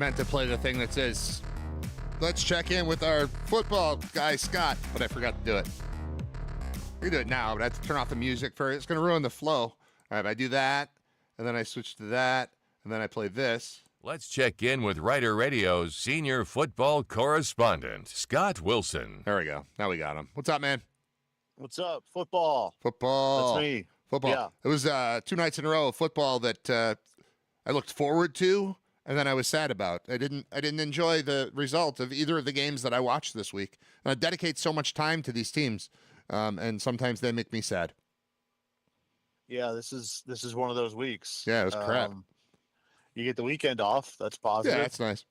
meant to play the thing that says, let's check in with our football guy, Scott, but I forgot to do it. We can do it now, but I have to turn off the music first. It's going to ruin the flow. All right, I do that, and then I switch to that, and then I play this. Let's check in with RITER Radio's senior football correspondent, Scott Wilson. There we go. Now we got him. What's up, man? What's up? Football. Football. That's me. Football. Yeah. It was 2 nights in a row of football that I looked forward to, and then I was sad about. I didn't enjoy the result of either of the games that I watched this week. And I dedicate so much time to these teams, and sometimes they make me sad. Yeah, this is one of those weeks. Yeah, it was crap. You get the weekend off. That's positive. Yeah, that's nice.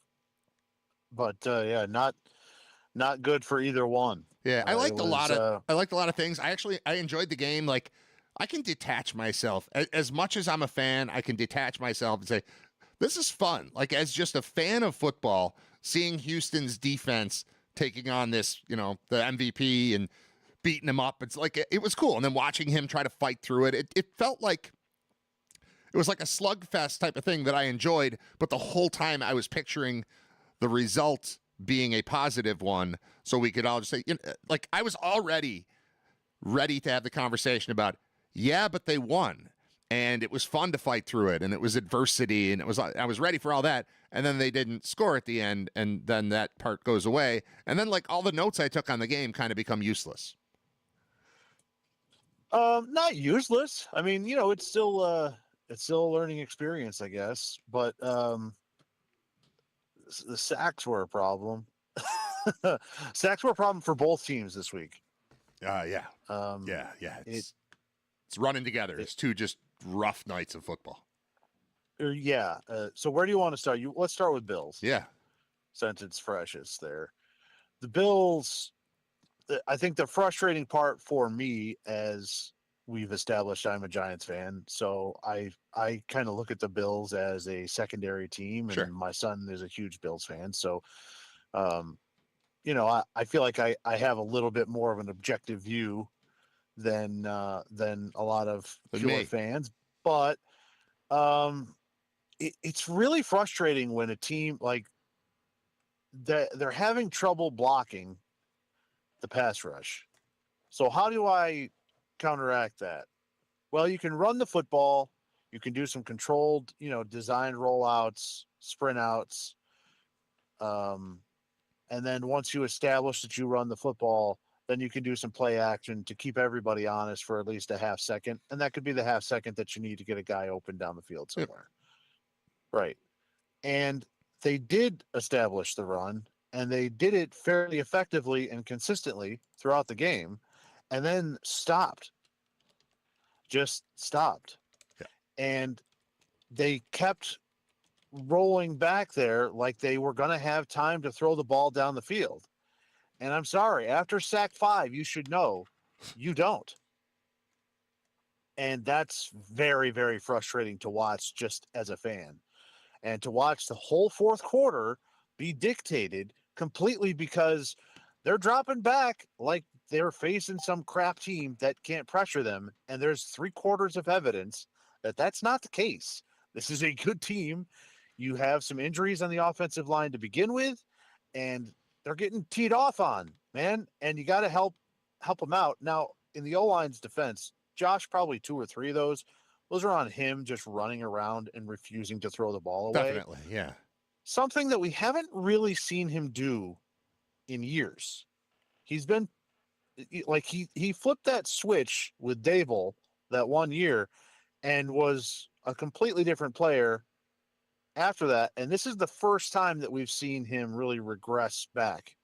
But yeah, not good for either one. Yeah, I liked a lot of things. I enjoyed the game. Like, I can detach myself as much as I'm a fan. I can detach myself and say, this is fun. Like, as just a fan of football, seeing Houston's defense taking on this, the MVP and beating him up. It's like, it was cool. And then watching him try to fight through it, it felt like it was like a slugfest type of thing that I enjoyed. But the whole time I was picturing the result being a positive one, so we could all just say, like, I was already ready to have the conversation about, yeah, but they won, and it was fun to fight through it, and it was adversity, and I was ready for all that, and then they didn't score at the end, and then that part goes away, and then like all the notes I took on the game kind of become useless. Not useless. I mean, it's still a learning experience, I guess, but the sacks were a problem. Sacks were a problem for both teams this week. Yeah. It's running together. It's 2 just rough nights of football. Yeah. So where do you want to start? Let's start with Bills. Yeah. Since it's freshest there. The Bills, I think the frustrating part for me, as we've established, I'm a Giants fan, so I kind of look at the Bills as a secondary team, and sure, my son is a huge Bills fan, so I feel like I have a little bit more of an objective view than a lot of pure fans, but it's really frustrating when a team like they're having trouble blocking the pass rush. So how do I counteract that? Well, you can run the football, you can do some controlled, designed rollouts, sprint outs, and then once you establish that you run the football, then you can do some play action to keep everybody honest for at least a half second. And that could be the half second that you need to get a guy open down the field somewhere. Yep. Right. And they did establish the run, and they did it fairly effectively and consistently throughout the game, and then stopped. Just stopped. Yeah. And they kept rolling back there like they were going to have time to throw the ball down the field. And I'm sorry, after sack 5, you should know you don't. And that's very, very frustrating to watch just as a fan. And to watch the whole fourth quarter be dictated completely because they're dropping back like they're facing some crap team that can't pressure them. And there's 3/4 of evidence that that's not the case. This is a good team. You have some injuries on the offensive line to begin with, and they're getting teed off on, man, and you got to help them out. Now, in the O-line's defense, Josh, probably 2 or 3 of those are on him just running around and refusing to throw the ball away. Definitely, yeah. Something that we haven't really seen him do in years. He's been like he flipped that switch with Dable that one year and was a completely different player after that, and this is the first time that we've seen him really regress back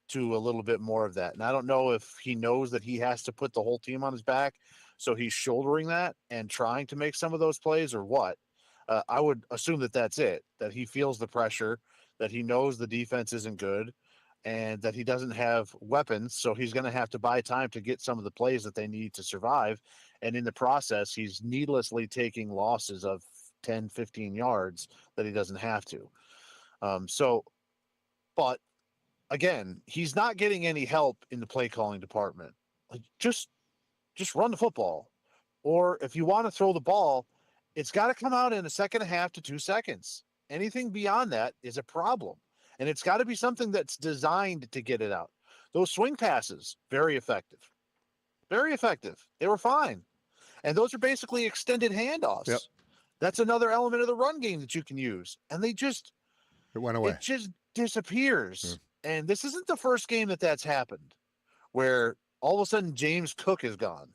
to a little bit more of that. And I don't know if he knows that he has to put the whole team on his back, so he's shouldering that and trying to make some of those plays, or what. I would assume that that's it, that he feels the pressure, that he knows the defense isn't good, and that he doesn't have weapons, so he's going to have to buy time to get some of the plays that they need to survive. And in the process, he's needlessly taking losses of 10, 15 yards that he doesn't have to. But again, he's not getting any help in the play calling department. Like, just run the football. Or if you want to throw the ball, it's got to come out in a second and a half to 2 seconds. Anything beyond that is a problem. And it's got to be something that's designed to get it out. Those swing passes, very effective. Very effective. They were fine. And those are basically extended handoffs. Yep. That's another element of the run game that you can use. And it went away. It just disappears. And this isn't the first game that's happened where all of a sudden James Cook is gone.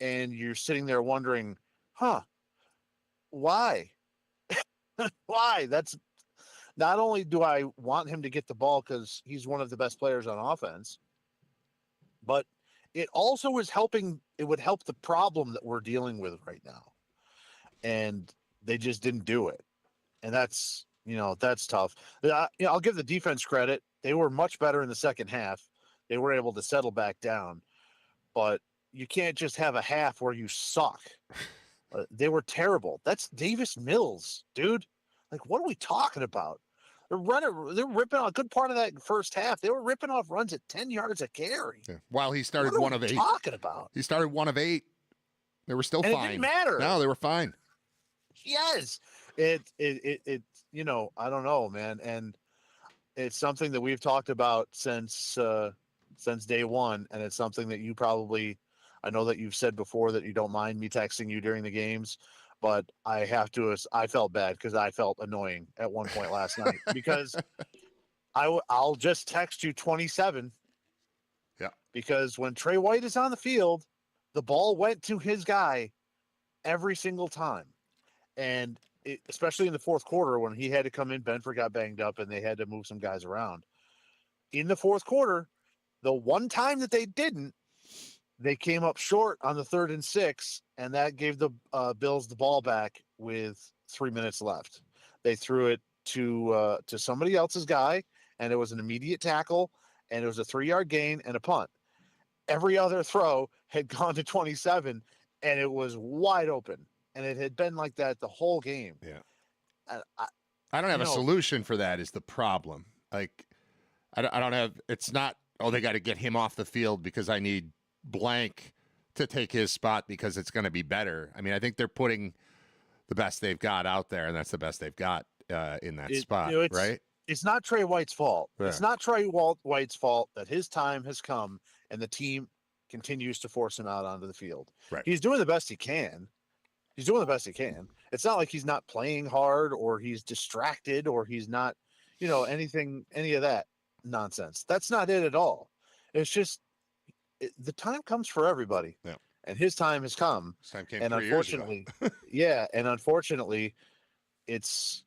And you're sitting there wondering, why? Why? That's not only do I want him to get the ball because he's one of the best players on offense, but it also is helping. It would help the problem that we're dealing with right now. And they just didn't do it. And that's tough. I'll give the defense credit. They were much better in the second half. They were able to settle back down, but you can't just have a half where you suck. They were terrible. That's Davis Mills, dude. Like, what are we talking about? They're ripping off a good part of that first half. They were ripping off runs at 10 yards a carry. Yeah. While he started what are one of we 8. Talking about? He started 1 of 8. They were still And fine. it didn't matter. No, they were fine. Yes. It I don't know, man. And it's something that we've talked about since day one. And it's something that you probably, I know that you've said before that you don't mind me texting you during the games, but I felt bad because I felt annoying at one point last night because I'll just text you 27. Yeah. Because when Trey White is on the field, the ball went to his guy every single time. And especially in the fourth quarter when he had to come in, Benford got banged up and they had to move some guys around. In the fourth quarter, the one time that they didn't, they came up short on the 3rd and 6, and that gave the Bills the ball back with 3 minutes left. They threw it to somebody else's guy, and it was an immediate tackle, and it was a 3-yard gain and a punt. Every other throw had gone to 27, and it was wide open, and it had been like that the whole game. Yeah. I don't have a solution for that is the problem. Like, I don't have – it's not, they got to get him off the field because I need – blank to take his spot because it's going to be better. I mean, I think they're putting the best they've got out there, and that's the best they've got in that spot, right? It's not Trey White's fault. Yeah. It's not Trey White's fault that his time has come and the team continues to force him out onto the field. Right. He's doing the best he can. It's not like he's not playing hard or he's distracted or he's not, any of that nonsense. That's not it at all. It's just, the time comes for everybody. Yeah. And his time has come. This time came and 3 years ago. Unfortunately, it's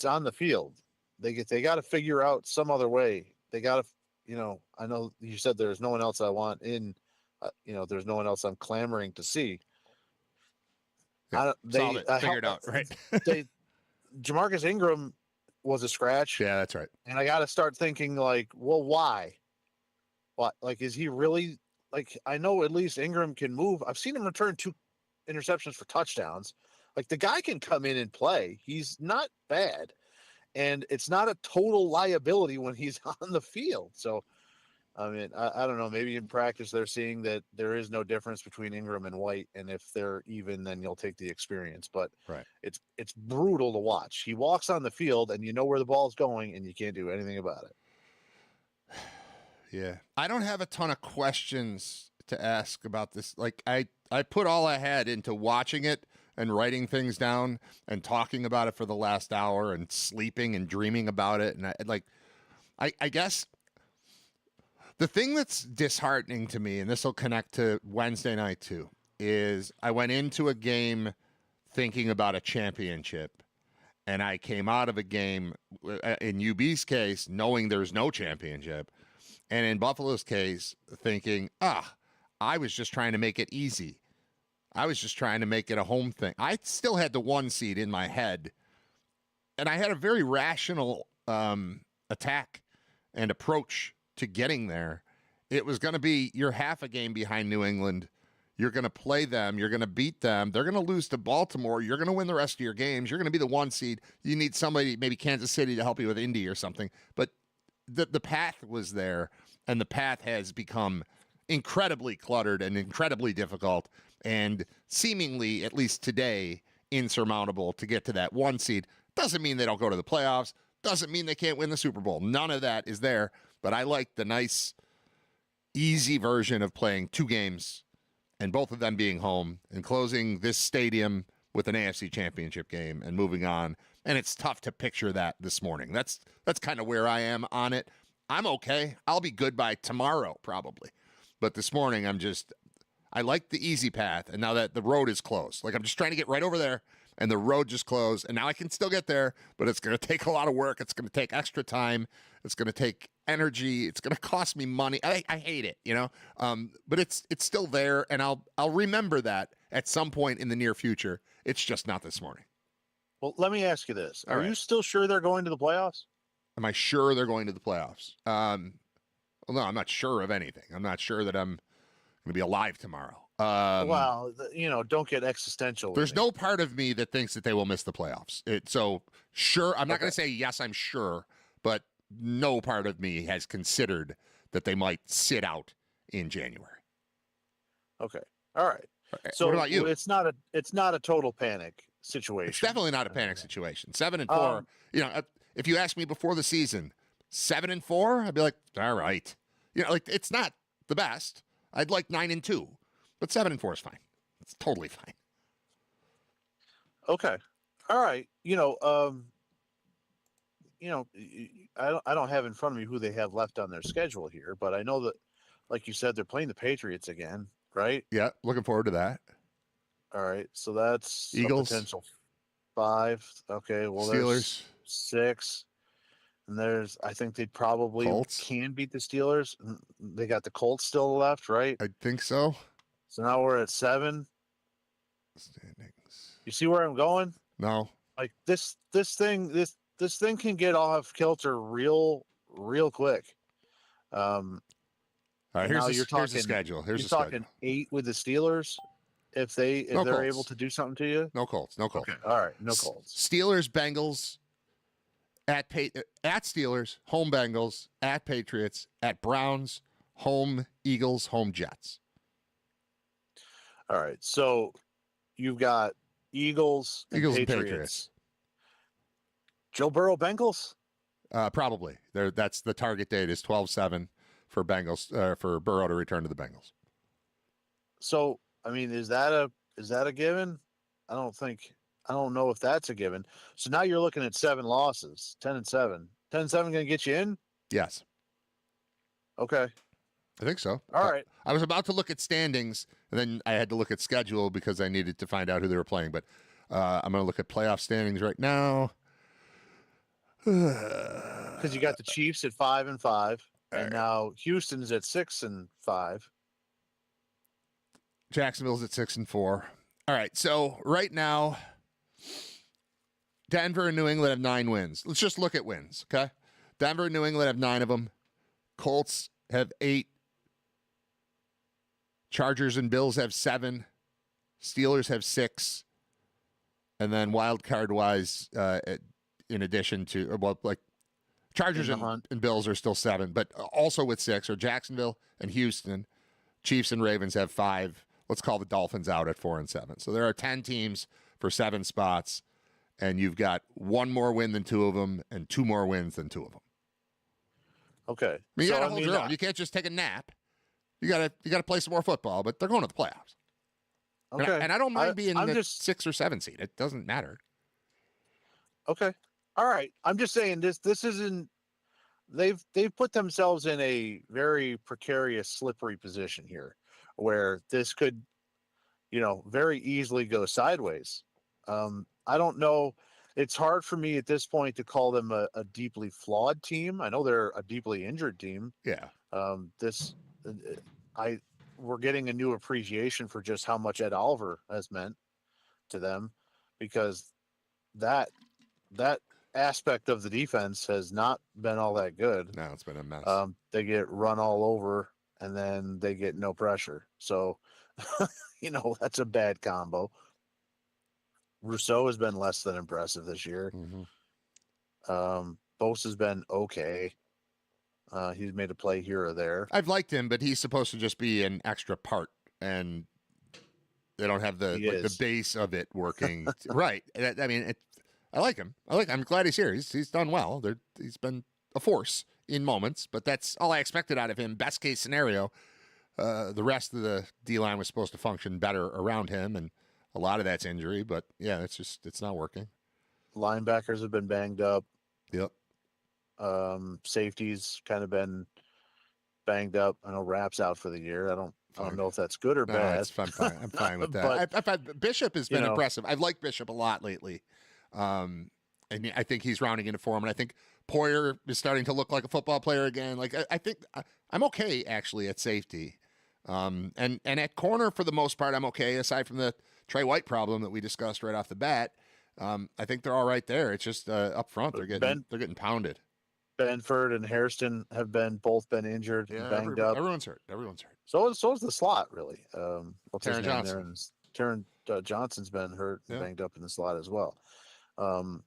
on the field. They got to figure out some other way. They got to, I know you said there's no one else I want in, there's no one else I'm clamoring to see. Yeah. Figured out, right? Jamarcus Ingram was a scratch. Yeah, that's right. And I got to start thinking like, well, why? What, like, is he really like, I know at least Ingram can move. I've seen him return 2 interceptions for touchdowns. Like, the guy can come in and play. He's not bad. And it's not a total liability when he's on the field. So, I mean, I don't know. Maybe in practice they're seeing that there is no difference between Ingram and White. And if they're even, then you'll take the experience. But right. It's brutal to watch. He walks on the field and you know where the ball's going and you can't do anything about it. Yeah. I don't have a ton of questions to ask about this. Like, I put all I had into watching it and writing things down and talking about it for the last hour and sleeping and dreaming about it. And I guess the thing that's disheartening to me, and this will connect to Wednesday night too, is I went into a game thinking about a championship. And I came out of a game, in UB's case, knowing there's no championship. And in Buffalo's case, thinking, I was just trying to make it easy. I was just trying to make it a home thing. I still had the 1 seed in my head. And I had a very rational attack and approach to getting there. It was going to be, you're half a game behind New England. You're going to play them. You're going to beat them. They're going to lose to Baltimore. You're going to win the rest of your games. You're going to be the 1 seed. You need somebody, maybe Kansas City, to help you with Indy or something. But the path was there, and the path has become incredibly cluttered and incredibly difficult and seemingly, at least today, insurmountable to get to that 1 seed. Doesn't mean they don't go to the playoffs. Doesn't mean they can't win the Super Bowl. None of that is there. But I like the nice, easy version of playing 2 games and both of them being home and closing this stadium with an AFC championship game and moving on. And it's tough to picture that this morning. That's kind of where I am on it. I'm okay. I'll be good by tomorrow, probably. But this morning, I like the easy path. And now that the road is closed, like I'm just trying to get right over there and the road just closed. And now I can still get there, but it's going to take a lot of work. It's going to take extra time. It's going to take energy. It's going to cost me money. I hate it, but it's still there. And I'll remember that at some point in the near future. It's just not this morning. Well, let me ask you this. All Are right. you still sure they're going to the playoffs? Am I sure they're going to the playoffs? Well, no, I'm not sure of anything. I'm not sure that I'm going to be alive tomorrow. Don't get existential. with There's me. no part of me that thinks that they will miss the playoffs. So sure, I'm not going to say yes, I'm sure, but no part of me has considered that they might sit out in January. Okay. All right. So what about you? It's not a total panic situation. It's definitely not a panic situation. 7-4. If you asked me before the season, 7-4, I'd be like, all right. It's not the best. I'd like 9-2, but 7-4 is fine. It's totally fine. Okay. All right. I don't have in front of me who they have left on their schedule here, but I know that, like you said, they're playing the Patriots again, right? Yeah, looking forward to that. All right. So that's Eagles. a potential 5. Okay. Well, Steelers. there's 6. And I think they probably Colts. can beat the Steelers. They got the Colts still left, right? I think so. So now we're at 7. Standings. You see where I'm going? No. Like this thing can get off kilter real quick. All right, now here's the schedule. Here's you're the talking schedule. 8 with the Steelers if they're Colts. able to do something to you. No Colts. No Colts. Okay. All right, no Colts. Steelers, Bengals, at Steelers, home Bengals, at Patriots, at Browns, home Eagles, home Jets. All right. So you've got Eagles and Patriots. Joe Burrow Bengals? Probably. That's the target date is 12/7 for Bengals for Burrow to return to the Bengals. So, I mean, is that a given? I don't know if that's a given. So now you're looking at 7 losses, 10-7. 10-7 going to get you in? Yes. Okay. I think so. All right. I was about to look at standings, and then I had to look at schedule because I needed to find out who they were playing. But I'm going to look at playoff standings right now. Because you got the Chiefs at 5-5, and now Houston's at 6-5. Jacksonville's at 6-4. All right. So right now, Denver and New England have 9 wins. Let's just look at wins, okay? Denver and New England have 9 of them. Colts have 8. Chargers and Bills have 7. Steelers have 6. And then wild card wise, in addition to, Chargers and Bills are still 7, but also with 6 are Jacksonville and Houston. Chiefs and Ravens have 5. Let's call the Dolphins out at 4-7. So there are 10 teams for 7 spots, and you've got 1 more win than 2 of them and 2 more wins than 2 of them. Okay. I mean, you got to hold your own. You can't just take a nap. You got to play some more football, but they're going to the playoffs. Okay. And I don't mind being the 6 or 7 seed. It doesn't matter. Okay. All right. I'm just saying this isn't they've put themselves in a very precarious, slippery position here where this could, very easily go sideways. I don't know. It's hard for me at this point to call them a deeply flawed team. I know they're a deeply injured team. Yeah. We're getting a new appreciation for just how much Ed Oliver has meant to them, because that aspect of the defense has not been all that good. No, it's been a mess. They get run all over and then they get no pressure. So, that's a bad combo. Rousseau has been less than impressive this year. Mm-hmm. Bose has been okay. He's made a play here or there. I've liked him, but he's supposed to just be an extra part, and they don't have the base of it working. Right. I mean, I like him. I'm glad he's here. He's done well. He's been a force in moments, but that's all I expected out of him. Best case scenario, the rest of the D-line was supposed to function better around him, and a lot of that's injury. But yeah, it's not working. Linebackers have been banged up. Yep. Safeties kind of been banged up. I know Rapp's out for the year. I don't know if that's good or No, bad. I'm fine. I'm fine with that. But, I've had Bishop has been impressive. I've liked Bishop a lot lately, and I think he's rounding into form. And I think Poyer is starting to look like a football player again. Like I think I'm okay actually at safety, and at corner for the most part I'm okay. Aside from the Trey White problem that we discussed right off the bat, I think they're all right there. It's just up front they're getting pounded. Benford and Hairston have both been injured, and banged up. Everyone's hurt. Everyone's hurt. So is the slot, really. What's his Taron name Johnson. there? Taron Johnson's been hurt and banged up in the slot as well. And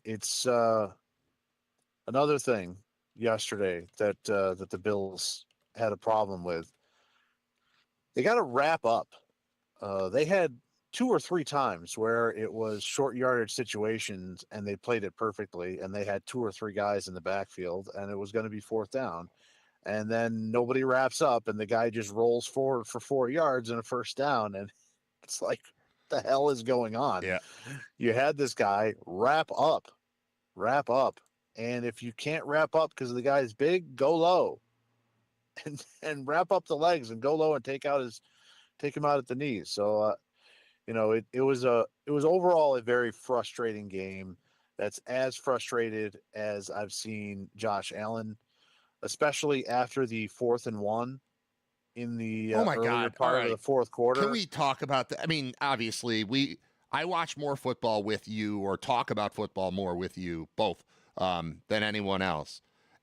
it's another thing yesterday that the Bills had a problem with. They got to wrap up. They had 2 or 3 times where it was short yardage situations and they played it perfectly, and they had 2 or 3 guys in the backfield and it was going to be 4th down, and then nobody wraps up and the guy just rolls forward for 4 yards and a 1st down, and it's like, what the hell is going on? Yeah. You had this guy wrap up, and if you can't wrap up because the guy's big, go low and wrap up the legs and go low and take him out at the knees. So it was overall a very frustrating game. That's as frustrated as I've seen Josh Allen, especially after the 4th and 1 in the earlier part of the 4th quarter. Can we talk about that? I mean, obviously, I watch more football with you, or talk about football more with you both than anyone else.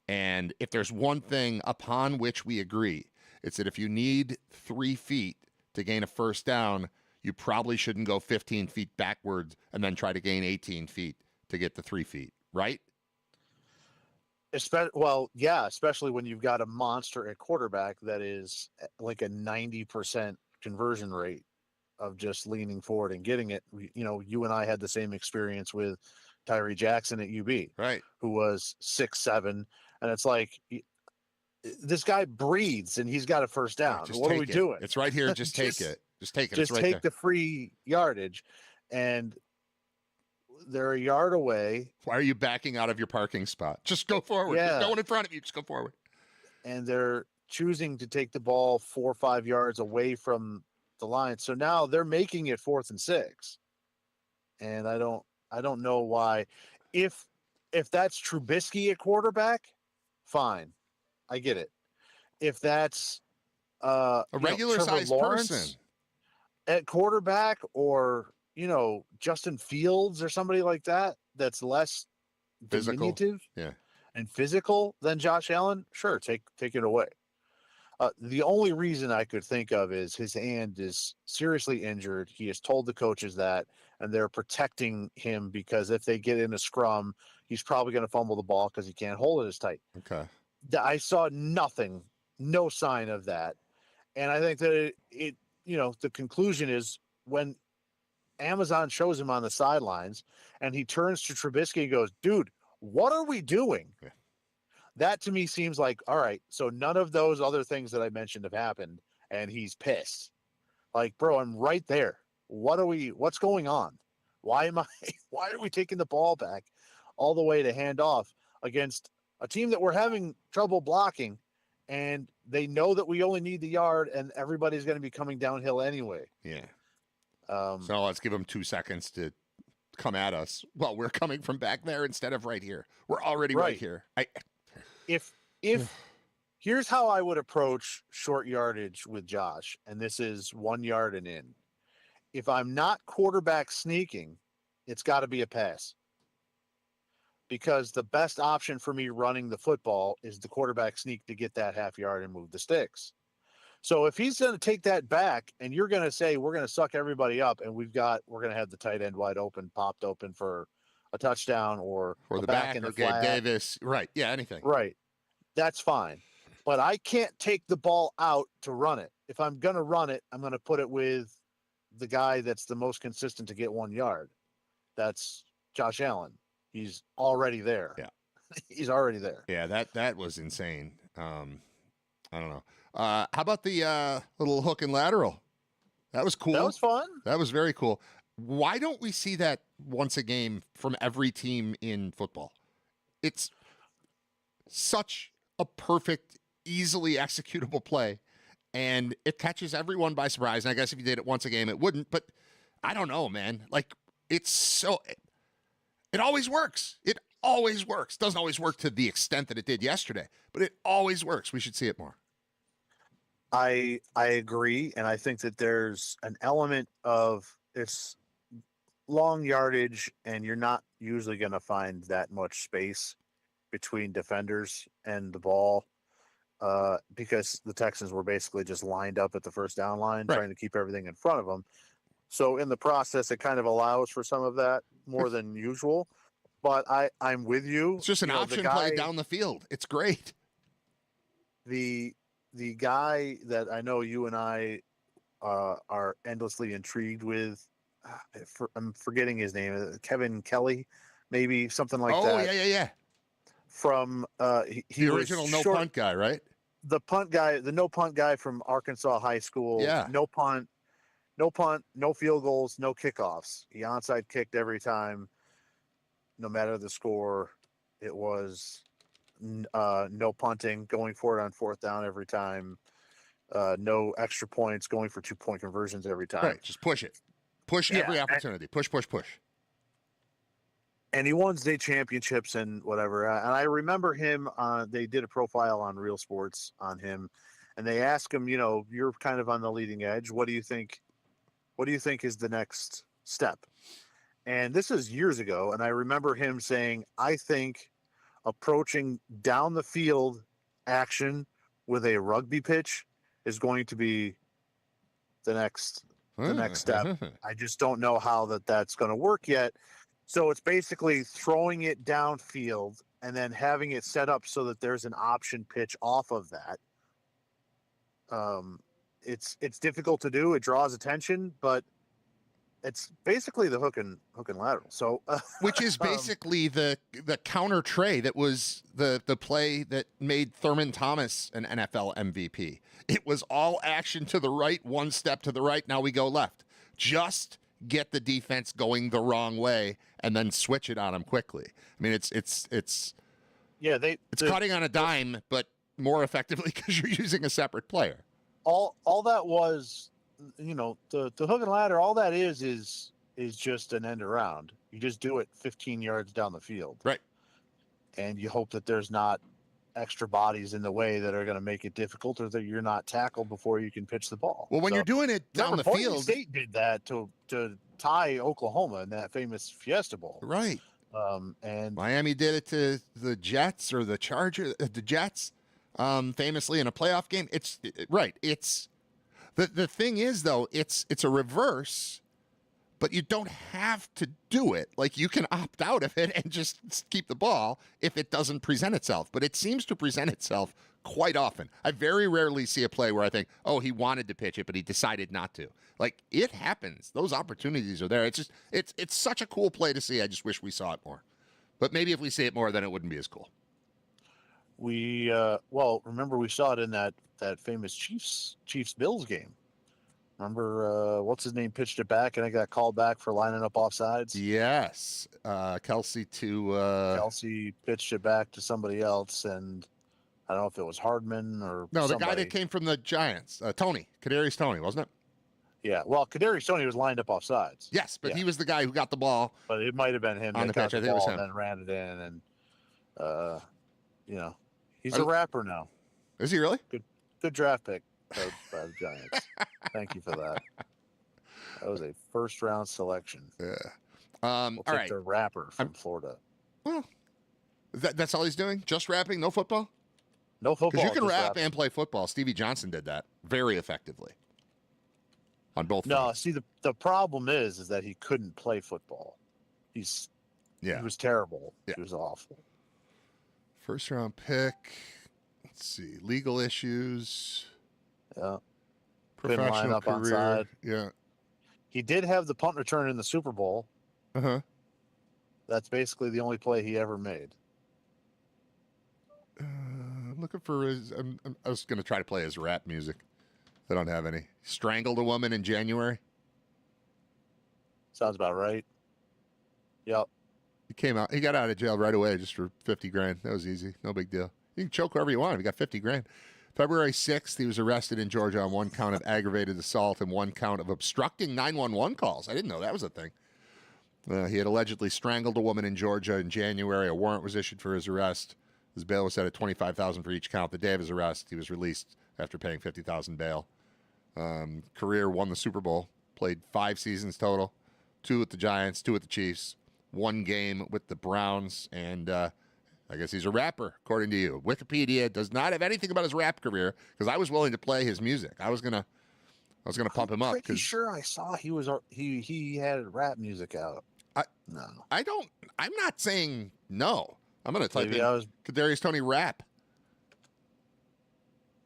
And if there's one thing upon which we agree, it's that if you need 3 feet to gain a 1st down, you probably shouldn't go 15 feet backwards and then try to gain 18 feet to get the 3 feet, right? Especially when you've got a monster at quarterback that is like a 90% conversion rate of just leaning forward and getting it. You and I had the same experience with Tyree Jackson at UB, right? Who was 6'7", and it's like, this guy breathes and he's got a 1st down. What are we doing? It's right here. Just take it. Just take it. Just it's right take there. the free yardage, and they're a yard away. Why are you backing out of your parking spot? Just go forward. Yeah. There's no one in front of you. Just go forward. And they're choosing to take the ball 4 or 5 yards away from the line. So now they're making it 4th and 6. And I don't know why. If that's Trubisky at quarterback, fine. I get it. If that's a regular sized person at quarterback, or Justin Fields or somebody like that, that's less diminutive and physical than Josh Allen, sure, take it away. The only reason I could think of is his hand is seriously injured. He has told the coaches that, and they're protecting him because if they get in a scrum, he's probably going to fumble the ball because he can't hold it as tight. Okay. I saw no sign of that. And I think that the conclusion is when Amazon shows him on the sidelines and he turns to Trubisky and goes, dude, what are we doing? Yeah. That to me seems like, all right, so none of those other things that I mentioned have happened and he's pissed. Like, bro, I'm right there. What's going on? Why are we taking the ball back all the way to hand off against a team that we're having trouble blocking, and they know that we only need the yard and everybody's going to be coming downhill anyway. Yeah. So let's give them 2 seconds to come at us. Well, we're coming from back there instead of right here. We're already right here. If here's how I would approach short yardage with Josh, and this is 1 yard and in. If I'm not quarterback sneaking, it's got to be a pass. Because the best option for me running the football is the quarterback sneak to get that half yard and move the sticks. So if he's going to take that back and you're going to say, we're going to suck everybody up and we're going to have the tight end wide open, popped open for a touchdown or the back in the Gabe Davis. Right. Yeah. Anything. Right. That's fine. But I can't take the ball out to run it. If I'm going to run it, I'm going to put it with the guy that's the most consistent to get 1 yard. That's Josh Allen. He's already there. Yeah. He's already there. Yeah, that was insane. I don't know. How about the little hook and lateral? That was cool. That was fun. That was very cool. Why don't we see that once a game from every team in football? It's such a perfect, easily executable play, and it catches everyone by surprise. And I guess if you did it once a game, it wouldn't. But I don't know, man. Like, it's so... It always works. It always works. Doesn't always work to the extent that it did yesterday, but it always works. We should see it more. I agree, and I think that there's an element of it's long yardage, and you're not usually going to find that much space between defenders and the ball because the Texans were basically just lined up at the first down line, Right. trying to keep everything in front of them. So in the process, it kind of allows for some of that more than usual. But I'm with you. It's just an option play down the field. It's great. The guy that I know you and I are endlessly intrigued with, I'm forgetting his name, Kevin Kelly, maybe something like that. Oh, yeah. From he the original no punt guy, right? The punt guy, the no punt guy from Arkansas High School. Yeah. No punt, no field goals, no kickoffs. He onside kicked every time, no matter the score. It was no punting, going for it on fourth down every time. No extra points, going for 2-point conversions every time. Right, just push it. Push every opportunity. Push. And he won state championships and whatever. And I remember him, they did a profile on Real Sports on him. And they asked him, you're kind of on the leading edge. What do you think is the next step? And this is years ago. And I remember him saying, I think approaching down the field action with a rugby pitch is going to be the next step. I just don't know how that's going to work yet. So it's basically throwing it downfield and then having it set up so that there's an option pitch off of that. It's difficult to do. It draws attention, but it's basically the hook and lateral. So, which is basically the counter tray that was the play that made Thurman Thomas an NFL MVP. It was all action to the right, one step to the right. Now we go left. Just get the defense going the wrong way and then switch it on them quickly. I mean, it's cutting on a dime, but more effectively because you're using a separate player. All that was, the hook and ladder, all that is just an end around. You just do it 15 yards down the field. Right. And you hope that there's not extra bodies in the way that are going to make it difficult, or that you're not tackled before you can pitch the ball. Well, when you're doing it down the field, State did that to tie Oklahoma in that famous Fiesta Bowl. Right. And Miami did it to the Jets or the Jets, famously in a playoff game. Right. It's the thing is though, it's a reverse, but you don't have to do it. Like, you can opt out of it and just keep the ball if it doesn't present itself. But it seems to present itself quite often. I very rarely see a play where I think, oh, he wanted to pitch it, but he decided not to. Like, it happens. Those opportunities are there. It's such a cool play to see. I just wish we saw it more. But maybe if we see it more, then it wouldn't be as cool. We remember we saw it in that famous Chiefs Bills game. Remember, what's his name pitched it back, and I got called back for lining up offsides. Yes, Kelsey pitched it back to somebody else, and I don't know if it was Hardman or the guy that came from the Giants, Kadarius Toney, wasn't it? Yeah, well, Kadarius Toney was lined up offsides. Yes, but he was the guy who got the ball. But it might have been him on the pitch. I think it was him. And then ran it in, and he's a rapper now. Is he really? Good draft pick by the Giants. Thank you for that. That was a first-round selection. Yeah. All right. The rapper from Florida. Well, that's all he's doing? Just rapping? No football? No football. Because you can rap and play football. Stevie Johnson did that very effectively on both. No, see, the problem is that he couldn't play football. He was terrible. Yeah. He was awful. First round pick. Let's see. Legal issues. Yeah. Professional career. Onside. Yeah. He did have the punt return in the Super Bowl. Uh-huh. That's basically the only play he ever made. I'm looking for his. I was going to try to play his rap music. I don't have any. Strangled a woman in January. Sounds about right. Yep. He came out. He got out of jail right away just for $50,000. That was easy. No big deal. You can choke whoever you want. He got $50,000. February 6th, he was arrested in Georgia on one count of aggravated assault and one count of obstructing 911 calls. I didn't know that was a thing. He had allegedly strangled a woman in Georgia in January. A warrant was issued for his arrest. His bail was set at $25,000 for each count. The day of his arrest, he was released after paying $50,000 bail. Career won the Super Bowl. Played 5 seasons total. 2 with the Giants, 2 with the Chiefs. 1 game with the Browns, and I guess he's a rapper, according to you. Wikipedia does not have anything about his rap career because I was willing to play his music. I was gonna pump him up. Pretty sure I saw he had rap music out. I'm not saying no. I'm gonna type Maybe in Kadarius Toney rap.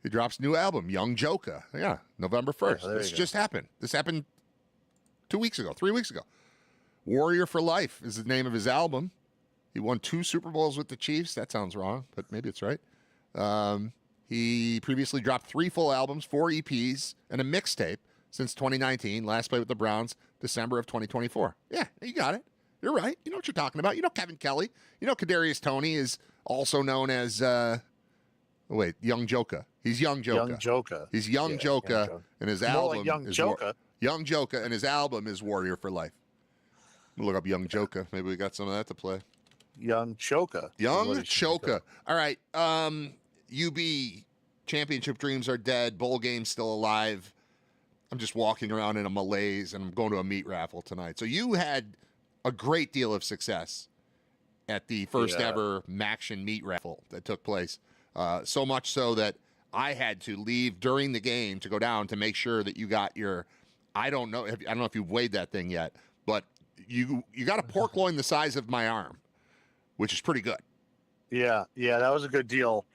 He drops new album, Young Joker. Yeah, November 1st. Yeah, this just happened. This happened 2 weeks ago, 3 weeks ago. Warrior for Life is the name of his album. He won 2 Super Bowls with the Chiefs. That sounds wrong, but maybe it's right. He previously dropped 3 full albums, 4 EPs, and a mixtape since 2019. Last played with the Browns, December of 2024. Yeah, you got it. You're right. You know what you're talking about. You know Kevin Kelly. You know Kadarius Toney is also known as Young Joker. He's Young Joker. Young Joker. He's Young Joker, and his album like Young is Joker. Young Joker, and his album is Warrior for Life. I'm gonna look up Young Joker. Maybe we got some of that to play. Young Choka. Young Choka. All right. UB championship dreams are dead. Bowl game's still alive. I'm just walking around in a malaise, and I'm going to a meat raffle tonight. So you had a great deal of success at the first ever Maction meat raffle that took place. So much so that I had to leave during the game to go down to make sure that you got your. I don't know if you've weighed that thing yet, but you got a pork loin the size of my arm, which is pretty good. Yeah, that was a good deal.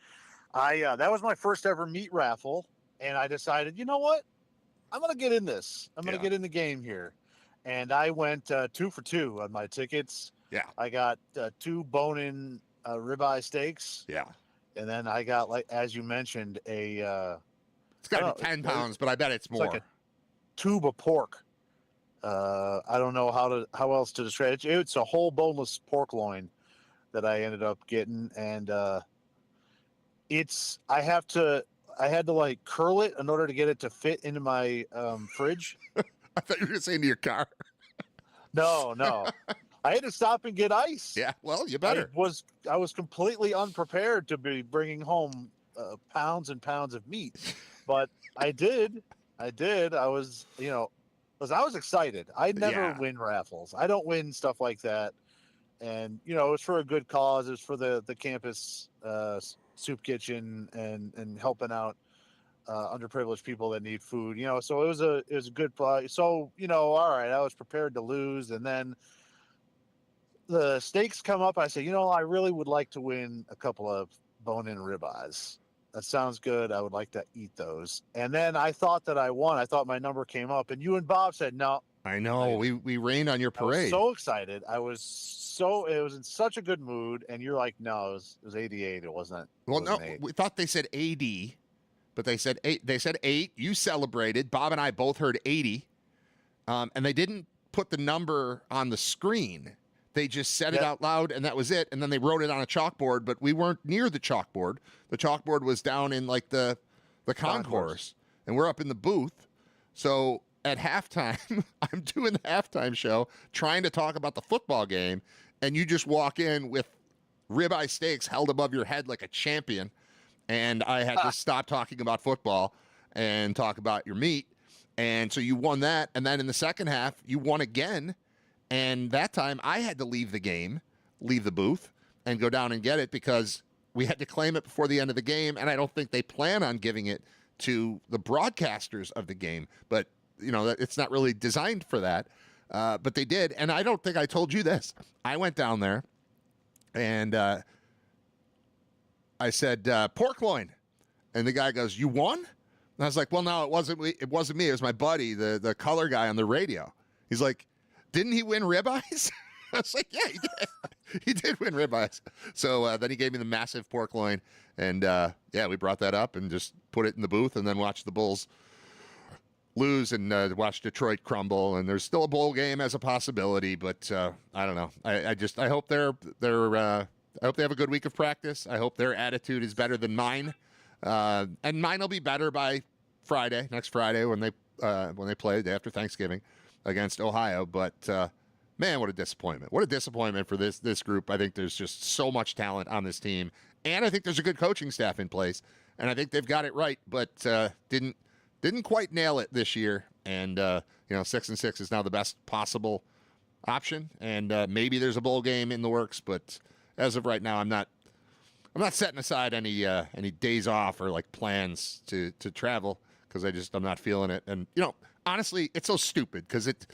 That was my first ever meat raffle, and I decided, you know what? I'm gonna get in this. I'm gonna get in the game here, and I went 2 for 2 on my tickets. Yeah, I got 2 bone-in ribeye steaks. Yeah, and then I got, like as you mentioned, a. It's got to be 10 pounds, but I bet it's more. Like a tube of pork. I don't know how else to describe it. It's a whole boneless pork loin that I ended up getting, and I had to like curl it in order to get it to fit into my fridge. I thought you were going to say into your car. No. I had to stop and get ice. Yeah, well, you better. I was completely unprepared to be bringing home pounds and pounds of meat, but I did. I was, because I was excited. I never win raffles. I don't win stuff like that. And, it was for a good cause. It was for the campus soup kitchen and helping out underprivileged people that need food, so it was a good prize. So, all right, I was prepared to lose. And then the stakes come up. I say, I really would like to win a couple of bone-in ribeyes. That sounds good. I would like to eat those. And then I thought that I won. I thought my number came up, and you and Bob said no. I know. We rained on your parade. I was so excited. It was in such a good mood. And you're like, no, it was 88. It wasn't. Well, no, we thought they said 80, but they said 8. They said 8. You celebrated. Bob and I both heard 80. And they didn't put the number on the screen. They just said it out loud, and that was it. And then they wrote it on a chalkboard, but we weren't near the chalkboard. The chalkboard was down in like the concourse, and we're up in the booth. So at halftime, I'm doing the halftime show, trying to talk about the football game, and you just walk in with ribeye steaks held above your head like a champion, and I had to stop talking about football and talk about your meat. And so you won that, and then in the second half, you won again. And that time I had to leave the booth, and go down and get it because we had to claim it before the end of the game. And I don't think they plan on giving it to the broadcasters of the game. But, it's not really designed for that. But they did. And I don't think I told you this. I went down there and I said, pork loin. And the guy goes, you won? And I was like, well, no, it wasn't me. It was my buddy, the color guy on the radio. He's like, didn't he win ribeyes? I was like, yeah, he did. He did win ribeyes. So then he gave me the massive pork loin, and yeah, we brought that up and just put it in the booth, and then watched the Bulls lose and watch Detroit crumble. And there's still a bowl game as a possibility, but I don't know. I hope I hope they have a good week of practice. I hope their attitude is better than mine, and mine will be better by next Friday when they play the day after Thanksgiving against Ohio. But man, what a disappointment! What a disappointment for this group. I think there's just so much talent on this team, and I think there's a good coaching staff in place, and I think they've got it right, but didn't quite nail it this year. And 6-6 is now the best possible option, and maybe there's a bowl game in the works, but as of right now, I'm not setting aside any days off or like plans to travel, because I'm not feeling it. And honestly, it's so stupid because it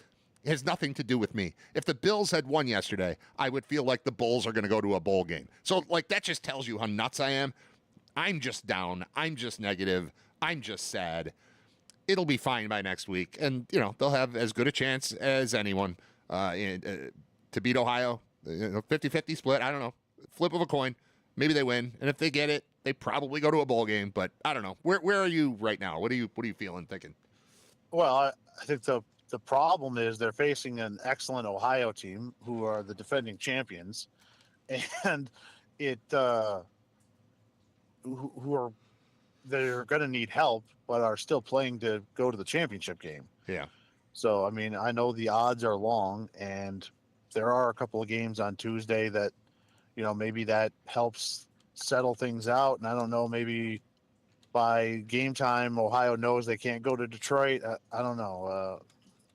has nothing to do with me. If the Bills had won yesterday, I would feel like the Bulls are going to go to a bowl game. So like that just tells you how nuts I am. I'm just down. I'm just negative. I'm just sad. It'll be fine by next week, and they'll have as good a chance as anyone to beat Ohio. 50-50 split. I don't know. Flip of a coin. Maybe they win, and if they get it, they probably go to a bowl game. But I don't know. Where are you right now? What are you feeling, thinking? Well, I think the problem is they're facing an excellent Ohio team who are the defending champions, and they're going to need help, but are still playing to go to the championship game. Yeah. So I mean, I know the odds are long, and there are a couple of games on Tuesday that, maybe that helps settle things out. And I don't know, maybe by game time, Ohio knows they can't go to Detroit. I don't know.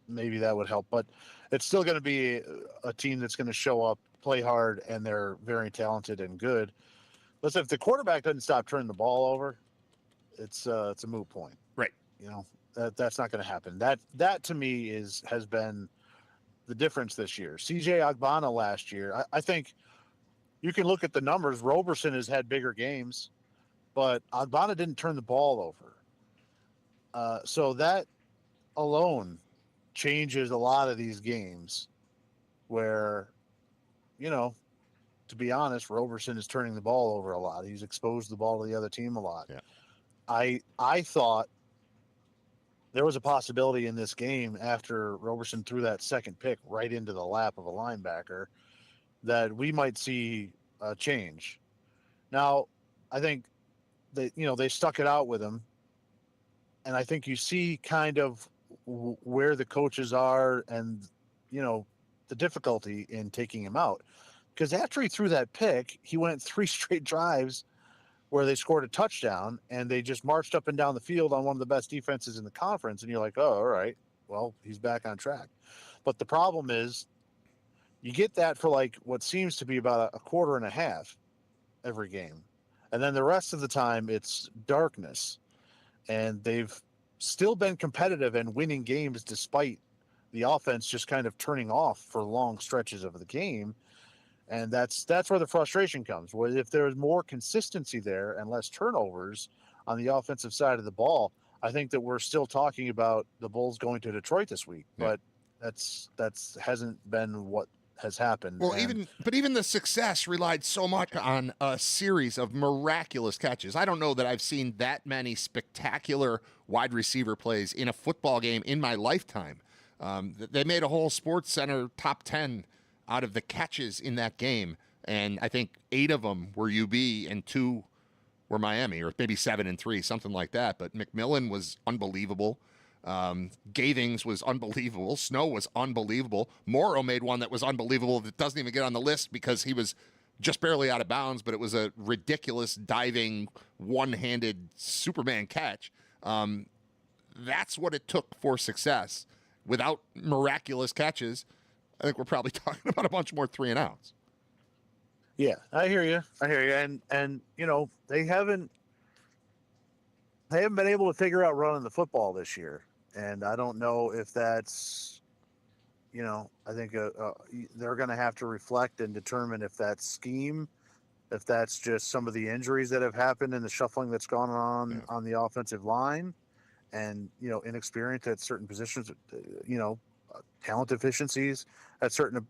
Maybe that would help, but it's still going to be a team that's going to show up, play hard, and they're very talented and good. Listen, if the quarterback doesn't stop turning the ball over, it's a moot point. Right. That's not going to happen. That to me has been the difference this year. CJ Agbana last year, I think you can look at the numbers. Roberson has had bigger games, but Agbana didn't turn the ball over. So that alone changes a lot of these games where, to be honest, Roberson is turning the ball over a lot. He's exposed the ball to the other team a lot. Yeah. I thought there was a possibility in this game after Roberson threw that second pick right into the lap of a linebacker that we might see a change. Now, I think they stuck it out with him, and I think you see kind of where the coaches are and the difficulty in taking him out, because after he threw that pick, he went 3 straight drives where they scored a touchdown, and they just marched up and down the field on one of the best defenses in the conference. And you're like, oh, all right, well, he's back on track. But the problem is you get that for like what seems to be about a quarter and a half every game. And then the rest of the time it's darkness, and they've still been competitive and winning games despite the offense just kind of turning off for long stretches of the game. And that's where the frustration comes. If there's more consistency there and less turnovers on the offensive side of the ball, I think that we're still talking about the Bulls going to Detroit this week. Yeah. But that's hasn't been what has happened. Well, even the success relied so much on a series of miraculous catches. I don't know that I've seen that many spectacular wide receiver plays in a football game in my lifetime. They made a whole Sports Center top 10 out of the catches in that game, and I think 8 of them were UB and 2 were Miami, or maybe 7 and 3, something like that. But McMillan was unbelievable. Gathings was unbelievable. Snow was unbelievable. Morrow made one that was unbelievable that doesn't even get on the list because he was just barely out of bounds, but it was a ridiculous diving one-handed Superman catch. That's what it took for success. Without miraculous catches, I think we're probably talking about a bunch more 3 and outs. Yeah, I hear you. And they haven't been able to figure out running the football this year. And I don't know if that's, I think they're going to have to reflect and determine if that's scheme, if that's just some of the injuries that have happened and the shuffling that's gone on the offensive line, and, inexperience at certain positions, talent deficiencies at certain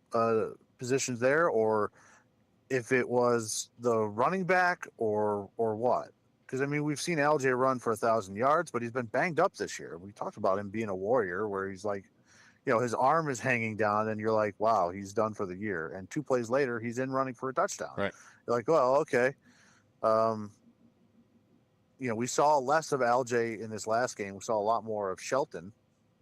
positions there, or if it was the running back or what. Because I mean, we've seen LJ run for 1,000 yards, but he's been banged up this year. We talked about him being a warrior, where he's like, his arm is hanging down, and you're like, wow, he's done for the year. And 2 plays later, he's in running for a touchdown. Right. You're like, well, okay. We saw less of LJ in this last game. We saw a lot more of Shelton,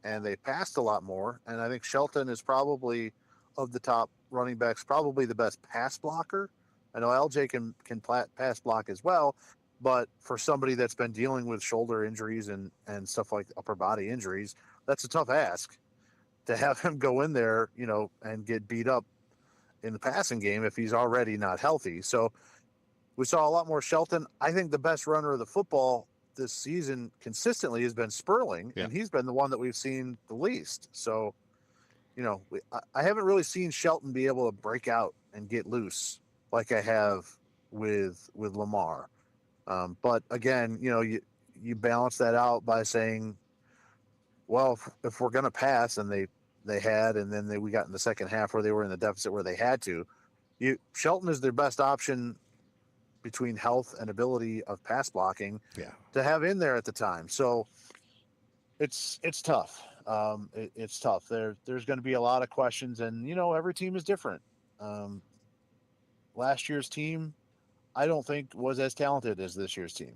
and they passed a lot more. And I think Shelton is probably, of the top running backs, probably the best pass blocker. I know LJ can pass block as well, but for somebody that's been dealing with shoulder injuries and stuff like upper body injuries, that's a tough ask to have him go in there, and get beat up in the passing game if he's already not healthy. So we saw a lot more Shelton. I think the best runner of the football this season consistently has been Sperling, and he's been the one that we've seen the least. So, I haven't really seen Shelton be able to break out and get loose like I have with Lamar. But again, you balance that out by saying, well, if we're going to pass, and they had, and then we got in the second half where they were in the deficit where they had to, Shelton is their best option between health and ability of pass blocking to have in there at the time. So it's tough. It's tough. There's going to be a lot of questions, and every team is different. Last year's team, I don't think was as talented as this year's team.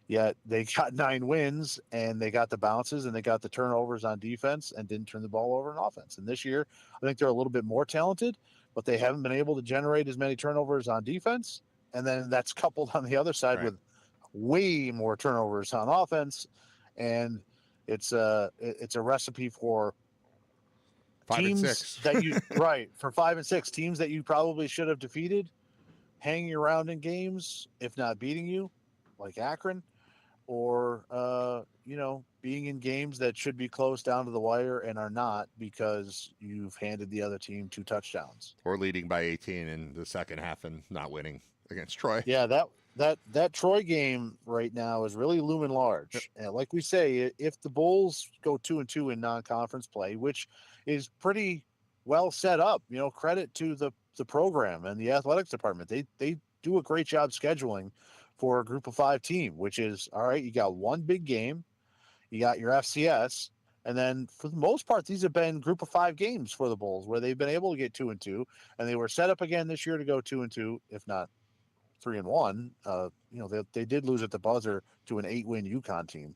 Yet they got 9 wins, and they got the bounces, and they got the turnovers on defense, and didn't turn the ball over in offense. And this year, I think they're a little bit more talented, but they haven't been able to generate as many turnovers on defense. And then that's coupled on the other side with way more turnovers on offense. And it's a recipe for 5 teams and 6 that you for 5 and 6 teams that you probably should have defeated, hanging around in games, if not beating you, like Akron, or being in games that should be close down to the wire and are not, because you've handed the other team 2 touchdowns, or leading by 18 in the second half and not winning against Troy. Yeah, that Troy game right now is really looming large. Yep. And like we say, if the Bulls go 2-2 in non-conference play, which is pretty well set up, credit to the program and the athletics department. They do a great job scheduling for a group of 5 team, which is, all right, you got one big game, you got your FCS, and then for the most part, these have been group of 5 games for the Bulls where they've been able to get 2-2, and they were set up again this year to go 2-2, if not 3-1. They did lose at the buzzer to an 8-win UConn team.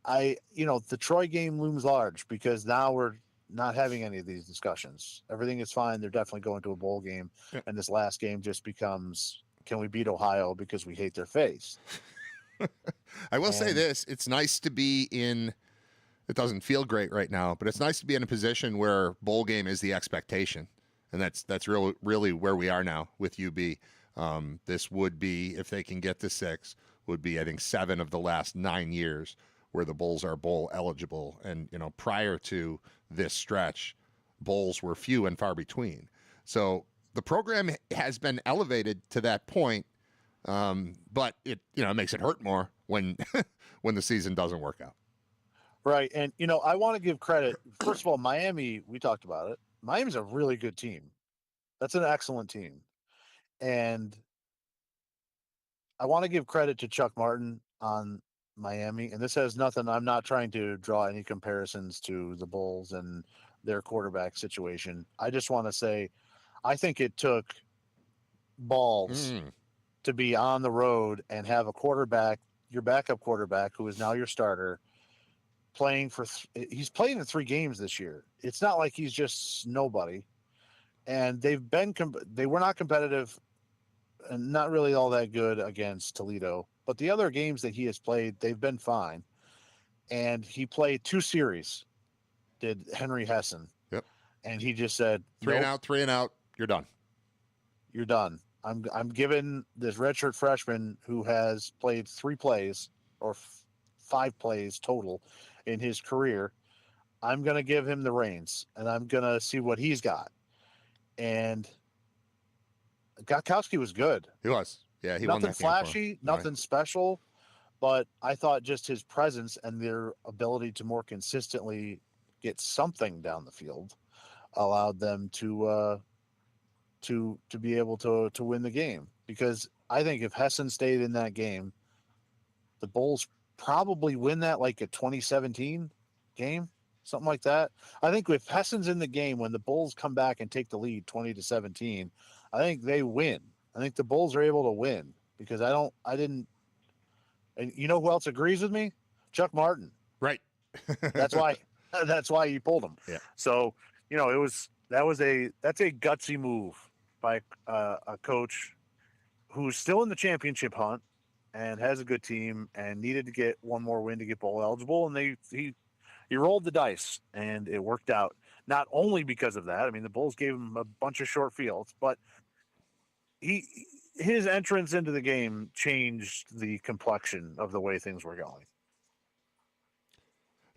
The Troy game looms large because now we're not having any of these discussions. Everything is fine. They're definitely going to a bowl game, and this last game just becomes, can we beat Ohio because we hate their face? I will say this: it's nice to be in. It doesn't feel great right now, but it's nice to be in a position where bowl game is the expectation. And that's really where we are now with UB. This would be, if they can get to 6, would be, I think, 7 of the last 9 years where the Bulls are bowl eligible. And, prior to this stretch, bowls were few and far between. So the program has been elevated to that point, but it makes it hurt more when when the season doesn't work out. Right. And, I want to give credit. First of all, Miami, we talked about it. Miami's a really good team. That's an excellent team. And I want to give credit to Chuck Martin on Miami. And this has nothing, I'm not trying to draw any comparisons to the Bulls and their quarterback situation. I just want to say, I think it took balls to be on the road and have a quarterback, your backup quarterback, who is now your starter, playing for he's played in 3 games this year. It's not like he's just nobody, and they were not competitive and not really all that good against Toledo, but the other games that he has played, they've been fine. And he played 2 series, did Henry Hessen. Yep. And he just said, 3 and out, you're done. You're done. I'm giving this redshirt freshman who has played 3 plays or 5 plays total in his career, I'm going to give him the reins, and I'm going to see what he's got. And Gakowski was good. He was. Yeah, he nothing won that flashy, game nothing special, but I thought just his presence and their ability to more consistently get something down the field allowed them to be able to win the game. Because I think if Hessen stayed in that game, the Bulls probably win that like a 2017 game, something like that. I think if Hessen's in the game when the Bulls come back and take the lead 20-17, I think they win. I think the Bulls are able to win because and you know who else agrees with me? Chuck Martin. Right. That's why he pulled him. Yeah. So, that's a gutsy move by a coach who's still in the championship hunt and has a good team and needed to get one more win to get bowl eligible. And he rolled the dice and it worked out. Not only because of that, I mean, the Bulls gave him a bunch of short fields, but his entrance into the game changed the complexion of the way things were going.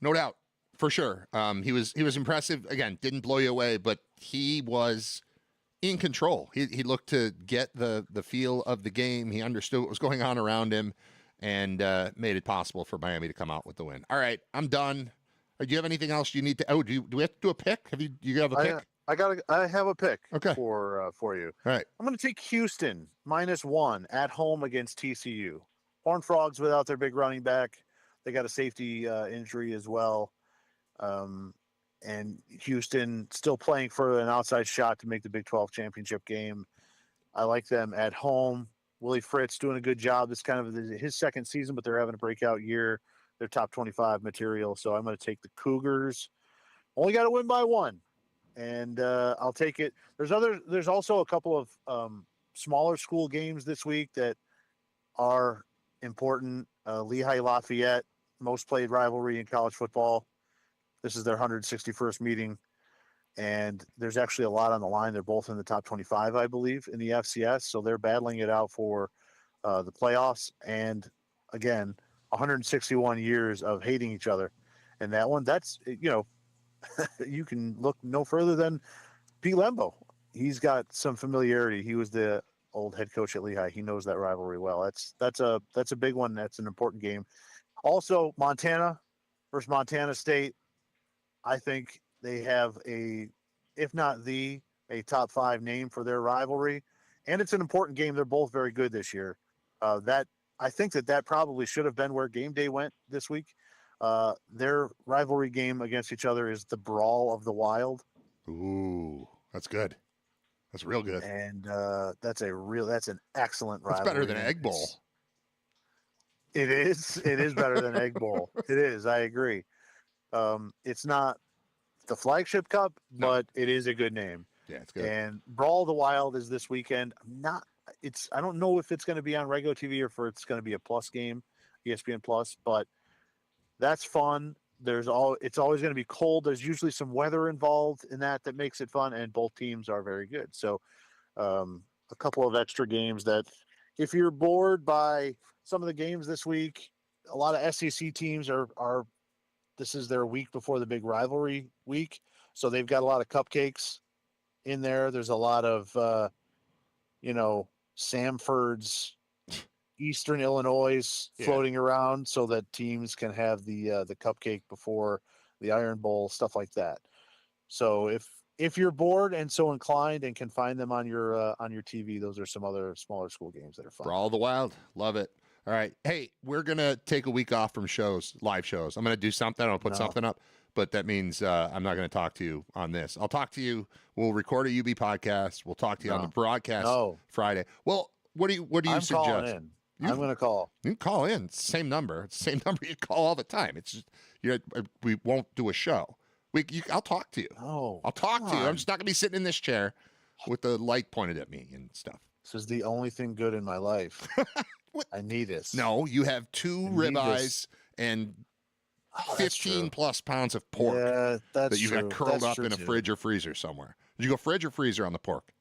No doubt, for sure. He was impressive. Again, didn't blow you away, but he was in control. He looked to get the feel of the game. He understood what was going on around him, and made it possible for Miami to come out with the win. All right, I'm done. Do you have anything else you need to? Oh, do we have to do a pick? You have a pick? I have a pick. Okay. For you. All right. I'm going to take Houston -1 at home against TCU. Horned Frogs without their big running back. They got a safety injury as well. And Houston still playing for an outside shot to make the Big 12 championship game. I like them at home. Willie Fritz doing a good job. This kind of his second season, but they're having a breakout year. They're top 25 material. So I'm going to take the Cougars. Only got to win by 1. And I'll take it. There's also a couple of smaller school games this week that are important. Lehigh Lafayette, most played rivalry in college football. This is their 161st meeting, and there's actually a lot on the line. They're both in the top 25, I believe, in the FCS, so they're battling it out for the playoffs. And again, 161 years of hating each other, and that one, that's you can look no further than Pete Lembo. He's got some familiarity. He was the old head coach at Lehigh. He knows that rivalry well. That's a big one. That's an important game. Also, Montana versus Montana State. I think they have if not a top 5 name for their rivalry, and it's an important game. They're both very good this year. I think that probably should have been where game day went this week. Their rivalry game against each other is the Brawl of the Wild. Ooh, that's good. That's real good. And that's an excellent rivalry. It's better than Egg Bowl. It is better than Egg Bowl. It is. I agree. It's not the flagship cup, but it is a good name. Yeah, it's good. And Brawl of the Wild is this weekend. I don't know if it's going to be on regular TV or if it's going to be a plus game, ESPN Plus, but that's fun. It's always going to be cold. There's usually some weather involved in that makes it fun, and both teams are very good. So a couple of extra games that if you're bored by some of the games this week, a lot of SEC teams are this is their week before the big rivalry week. So they've got a lot of cupcakes in there. There's a lot of, Samford's Eastern Illinois floating around so that teams can have the cupcake before the Iron Bowl, stuff like that. So if you're bored and so inclined and can find them on your TV, those are some other smaller school games that are fun. Brawl of the Wild. Love it. All right. Hey, we're going to take a week off from live shows. I'm going to do something. I'll put something up, but that means I'm not going to talk to you on this. I'll talk to you. We'll record a UB podcast. We'll talk to you on the broadcast Friday. Well, what do you suggest? Calling in. I'm going to call. You can call in. It's the same number. It's the same number you call all the time. It's just we won't do a show. I'll talk to you. Oh, I'll talk to you. I'm just not going to be sitting in this chair with the light pointed at me and stuff. This is the only thing good in my life. I need this. No, you have 2 ribeyes and 15 plus pounds of pork that you got curled up in a fridge or freezer somewhere. Did you go fridge or freezer on the pork?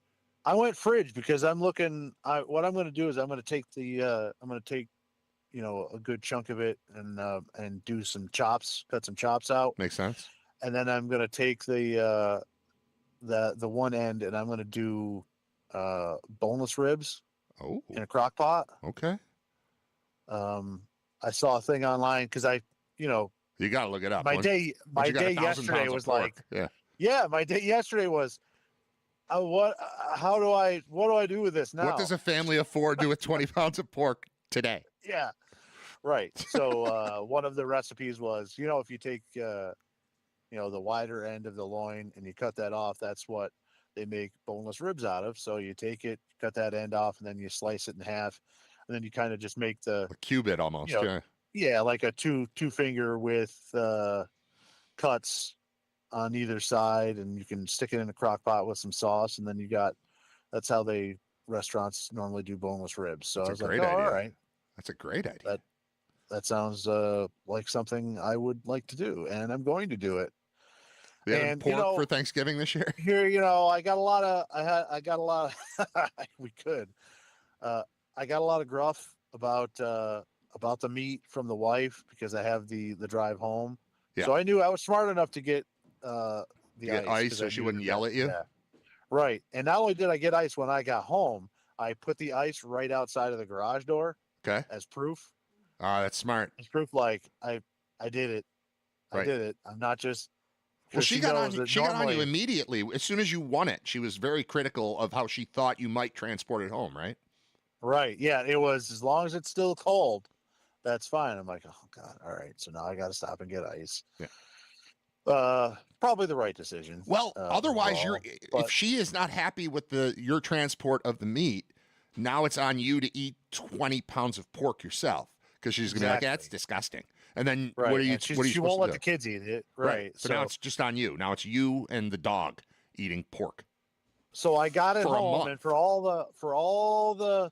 I went fridge because I'm looking. What I'm going to do is I'm going to take a good chunk of it and do some chops, cut some chops out. Makes sense. And then I'm going to take the one end and I'm going to do boneless ribs in a crock pot. Okay. I saw a thing online because you got to look it up. My day yesterday was like, Yeah, my day yesterday was what do I do with this now? What does a family of 4 do with 20 pounds of pork today? Yeah, right. So one of the recipes was, if you take the wider end of the loin and you cut that off, that's what they make boneless ribs out of. So you take it, cut that end off, and then you slice it in half, and then you kind of just make the A cubit almost, yeah. yeah, like a two finger with cuts on either side, and you can stick it in a crock pot with some sauce, and then that's how restaurants normally do boneless ribs. So That's I a was like, great oh, idea. all right, That's a great idea. that sounds like something I would like to do, and I'm going to do it. You having And pork for Thanksgiving this year? here, I got a lot of we could. I got a lot of gruff about the meat from the wife because I have the drive home. Yeah. So I knew I was smart enough to get the ice 'cause so I she knew wouldn't yell at you? Yeah. Right. And not only did I get ice when I got home, I put the ice right outside of the garage door Okay. as proof. That's smart. As proof, like I did it. Right. I did it. I'm not just. Well, she got on normally, you immediately. As soon as you won it, she was very critical of how she thought you might transport it home, right? Right. Yeah. It was, as long as it's still cold, that's fine. I'm like, oh God. All right. So now I got to stop and get ice. Yeah. Probably the right decision. Well, otherwise, overall, if she is not happy with your transport of the meat, now it's on you to eat 20 pounds of pork yourself because she's gonna be like, "That's disgusting." And then right. what are you? And what are you she won't let to the do? kids eat it. Right. So now it's just on you. Now it's you and the dog eating pork. So I got it For a home, month. and for all the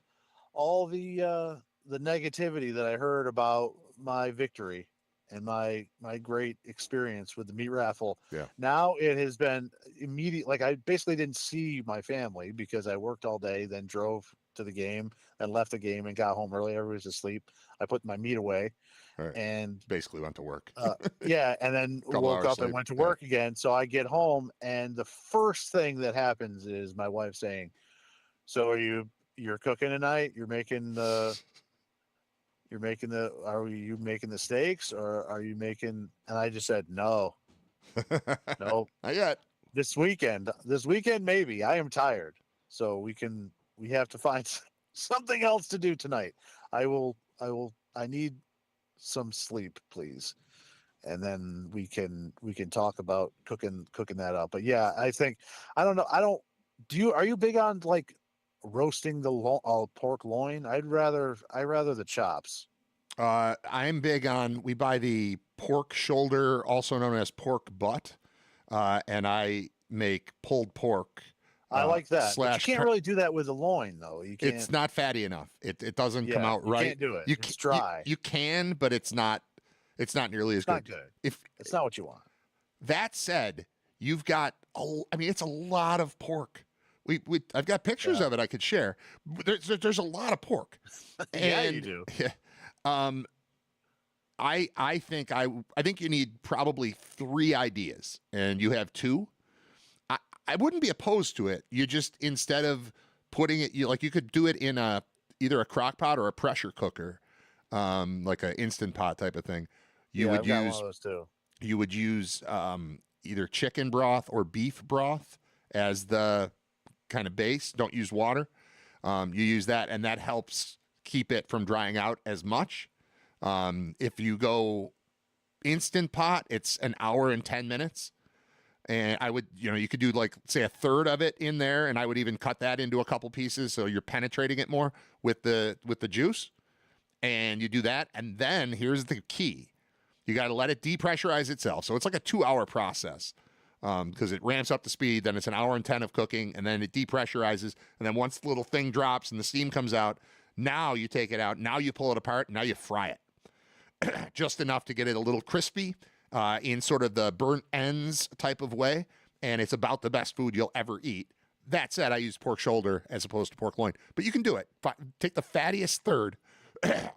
negativity that I heard about my victory and my great experience with the meat raffle. Yeah. Now it has been immediate. Like, I basically didn't see my family because I worked all day, then drove to the game and left the game and got home early. Everybody was asleep. I put my meat away Right. and Basically went to work. yeah, and then Couple woke hours up sleep. and went to work again. So I get home, and the first thing that happens is my wife saying, "So you're cooking tonight? Are you making the steaks, or are you making?" And I just said, "No, no, Not yet. this weekend maybe. I am tired, so we have to find something else to do tonight. I need some sleep, please." And then we can talk about cooking that up. But yeah, I think, I don't know. Are you big on like roasting the pork loin? I rather the chops. I'm big on. We buy the pork shoulder, also known as pork butt, and I make pulled pork. I like that. But you can't car- really do that with the loin, though. You can't. It's not fatty enough. It doesn't come Yeah, out you right. can't do it. You It's dry. You can, but it's not. It's not nearly as It's not good. good. If It's not what you want. that said, you've got. I mean, it's a lot of pork. I've got pictures Yeah. of it I could share. There's a lot of pork. Yeah, you And, do. Yeah. I think you need probably 3 ideas, and you have 2. I wouldn't be opposed to it. You just, instead of putting it, you could do it in either a crock pot or a pressure cooker, like an instant pot type of thing. I've got one of those too. You would use either chicken broth or beef broth as the kind of base. Don't use water. You use that, and that helps keep it from drying out as much. If you go instant pot, it's an hour and 10 minutes. And I would, you could do like, say, a third of it in there, and I would even cut that into a couple pieces so you're penetrating it more with the juice. And you do that, and then here's the key. You got to let it depressurize itself. So it's like a 2-hour process because it ramps up the speed. Then it's an hour and 10 of cooking, and then it depressurizes. And then once the little thing drops and the steam comes out, now you take it out. Now you pull it apart. Now you fry it. Just enough to get it a little crispy in sort of the burnt ends type of way. And it's about the best food you'll ever eat. That said, I use pork shoulder as opposed to pork loin. But you can do it. Take the fattiest third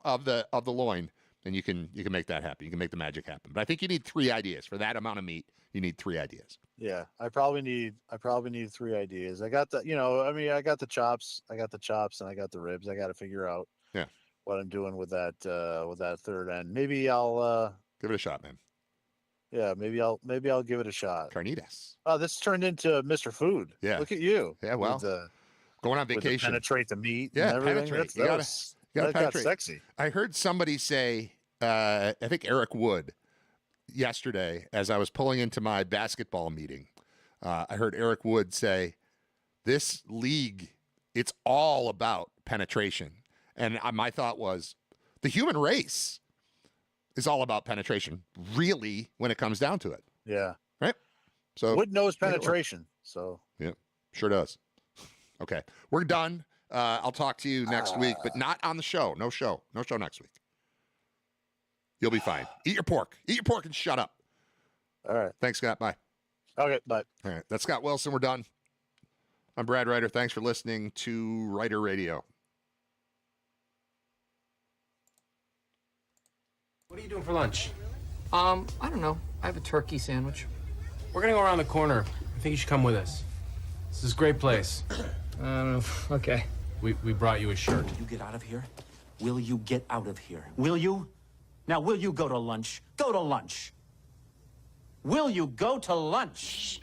of the loin, and you can make that happen. You can make the magic happen. But I think you need 3 ideas for that amount of meat. You need 3 ideas. Yeah, I probably need 3 ideas. I got I got the chops, and I got the ribs. I got to figure out what I'm doing with that third end. Maybe I'll give it a shot, man. Yeah, maybe I'll give it a shot. Carnitas. Oh, this turned into Mr. Food. Yeah. Look at you. Yeah, well, with the, going on with the vacation. penetrate the meat Yeah, and everything. penetrate. You That gotta got penetrate. sexy. I heard somebody say, I think Eric Wood, yesterday, as I was pulling into my basketball meeting, I heard Eric Wood say, this league, it's all about penetration. And my thought was, the human race is all about penetration, really, when it comes down to it. Yeah. Right? So Wood knows penetration. So yeah, sure does. Okay, we're done. I'll talk to you next week, but not on the show. No show next week. You'll be fine. Eat your pork and shut up. all right. Thanks, Scott. Bye. Okay, bye. All right, that's Scott Wilson. We're done. I'm Brad Ryder. Thanks for listening to RITER Radio. What are you doing for lunch? I don't know. I have a turkey sandwich. We're gonna go around the corner. I think you should come with us. This is a great place. Okay. We brought you a shirt. You get out of here? Will you get out of here? Will you? Now, will you go to lunch? Go to lunch. Will you go to lunch?